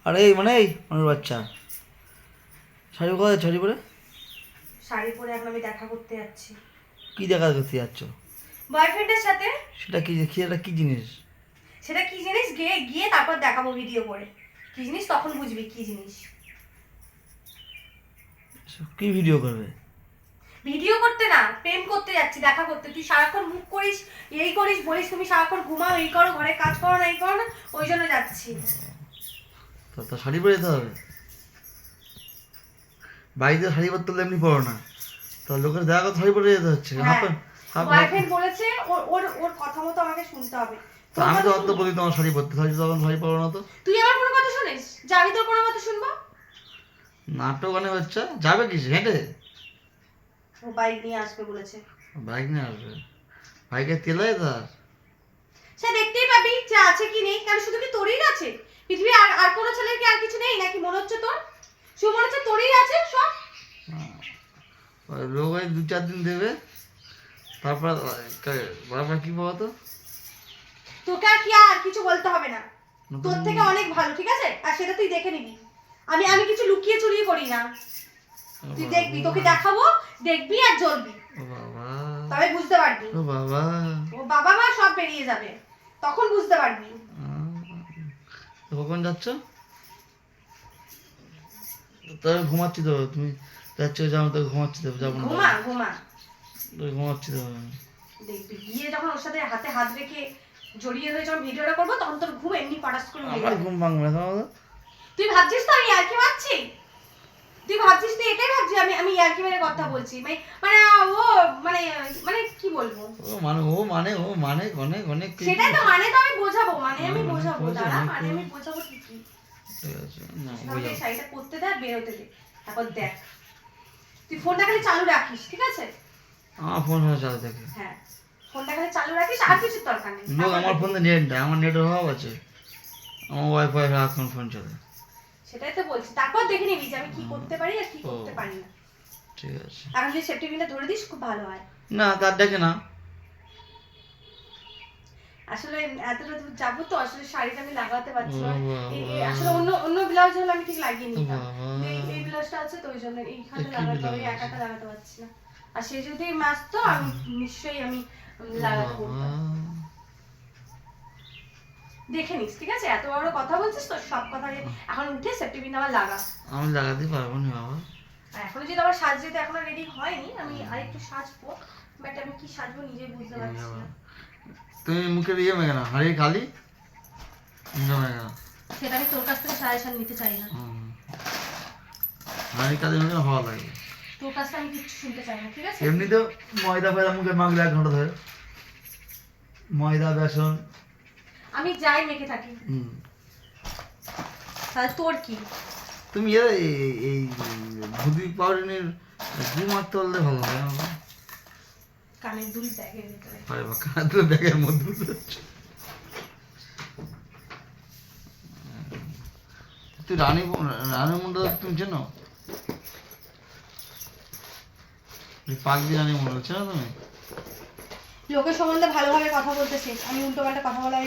আরে এই এই মানুষ বাচ্চা শাড়ি কোথায় শাড়ি পরে শাড়ি পরে এখন আমি দেখা করতে যাচ্ছি। কি দেখা করতে যাচ্ছ? বয়ফ্রেন্ডের সাথে। সেটা কি জিনিস? সেটা কি জিনিস গিয়ে গিয়ে তারপর দেখাবো ভিডিও করে। কি জিনিস তখন বুঝবি কি জিনিস। কি ভিডিও করবে? ভিডিও করতে না, প্রেম করতে যাচ্ছি, দেখা করতে। তুই সারাক্ষণ মুখ করিস, এই করিস, বলিস তুমি সারাক্ষণ ঘুমাও, এই করো, ঘরে কাজ করো না, এই করো না, ওই জন্য যাচ্ছি। তো শাড়ি পরে যেতে হবে? বাড়িতে শাড়ি পরতে হলে এমনি পরো না, তো লোকের দেখা কথা শাড়ি পরে যেতে হচ্ছে। বয়ফ্রেন্ড বলেছে ওর ওর ওর কথা মতো আমাকে শুনতে হবে। তো আমি তো অত বলি তোমার শাড়ি পরতে, তখন শাড়ি পরো না তো। তুই আমার কোনো কথা শুনিস যে আমি তোর কোনো কথা শুনবো? নাটক অনেক বাচ্চা যাবে কিসে হেঁটে? ও বাইক নিয়ে আসবে বলেছে। বাইক নিয়ে আসবে? বাইকের তেল হয় তার? সে দেখতেই পাবি যে আছে কি নেই। কারণ শুধু কি তোরই আছে পৃথিবী? আর আর কোনো ছেলের কি আর কিছু নেই নাকি? মনে হচ্ছে তোর, শুধু মনে হচ্ছে তোরই আছে সব। লোক হয় 2-4 দিন দেবে, তারপর কি পাবো তো? তোকে আর কি আর কিছু বলতে হবে না। তোর থেকে অনেক ভালো, ঠিক আছে? আর সেটা তুই দেখে নিবি। আমি আমি কিছু লুকিয়ে চুরিয়ে করি না। তুই দেখবি, তোকে দেখাবো, দেখবি আর জ্বলবি। ও বাবা, তবে বুঝতে পারবি। ও বাবা, ও বাবা মা সব বেরিয়ে যাবে, তখন বুঝতে পারবি। কখন যাচ্ছ? তবে ঘুমাচ্ছি তো, তুমি যাচ্ছ যাও, তো ঘুমাচ্ছি তো, যাবো না। ঘুমা ঘুমা, ঘুমাচ্ছি তো। দেখবি গিয়ে যখন ওর সাথে হাতে হাত রেখে জড়িয়ে হয়ে যখন ভিডিওটা করবো, তখন তোর ঘুম এমনি পাটাস করে উড়ে আমার যাবে। ঘুম ভাঙবে না। তুই ভাবছিস তো আমি ইয়ার্কি মারছি? তুই ভাবছিস, তুই এটাই ভাবছিস আমি আমি ইয়ার্কি মেরে কথা বলছি? মানে মানে ও মানে মানে কি বলবো? অনেক অনেক সেটাই তো মানে, তো আমি বোঝাবো, মানে আমি বোঝাবো, দাঁড়া, মানে আমি বোঝাবো ঠিকই। ঠিক আছে, না আমাকে বোঝাও। শাড়িটা পরতে দে, বেরোতে দে, তারপর দেখ। তুই ফোনটা খালি চালু রাখিস, ঠিক আছে? আমার ফোন চালু থাকে। হ্যাঁ, ফোনটা খালি চালু রাখিস, আর কিছুর দরকার নেই। লোক আমার ফোনে নেট দেয়, আমার নেটের অভাব আছে, আমার ওয়াইফাই এখন ফোন চলে। সেটাই তো বলছি, তারপর দেখে নিবি যে আমি কি করতে পারি আর কি করতে পারি না। ঠিক আছে, এখন যদি সেফটি পিনটা ধরে দিস খুব ভালো হয়। না তার দেখে না। আসলে এতটা দূর যাবো তো, আসলে শাড়িটা আমি লাগাতে পারছি না। বাবা। আসলে অন্য অন্য ব্লাউজ হলে আমি ঠিক লাগিয়ে নিতাম। বাবা। এই ব্লাউজটা আছে তো, ওই জন্য এইখানে কি লাগাতে হবে, ব্লাউজ? একাটা লাগাতে পারছি না। আর সে যদি মাসতো, আমি নিশ্চয়ই আমি লাগাতে বলতাম। দেখে নিস, ঠিক আছে? এত বড় কথা বলছিস তো, সব কথা এখন উঠে সেফটি পিন আবার লাগা। আমি লাগাতে পারবো না বাবা। আর এখন যদি আবার সাজতে তো এখনো রেডি হয়নি, আমি আরেকটু সাজবো, বাট আমি কি সাজবো নিজেই বুঝতে পারছি না। তুমি মুখে দিয়ে মেঘে না হারিয়ে খালি মেঘে না, সেটা আমি তোর কাছ থেকে সাজেশন নিতে চাই না। হারিয়ে কাজে মেঘে হওয়া লাগে। তোর কাছে আমি কিচ্ছু শুনতে চাই না, ঠিক আছে? এমনিতেও ময়দা ফয়দা মুখে মাখলে 1 ঘন্টা ধরে, ময়দা বেসন আমি যাই মেখে থাকি, তাহলে তোর কি? তুমি এই ভুদি পাউডারের ঘি মারতে বললে ভালো হয় না? কানের দুল ব্যাগের ভিতরে। আরে বা কাঁদতে ব্যাগের মধ্যে তুই রানী মন্ডল তুমি চেনো? পাগলি রানী মন্ডল চেনো তুমি? লোকের সম্বন্ধে ভালোভাবে কথা বলতে শেখ, আমি উল্টো পাল্টা কথা বলা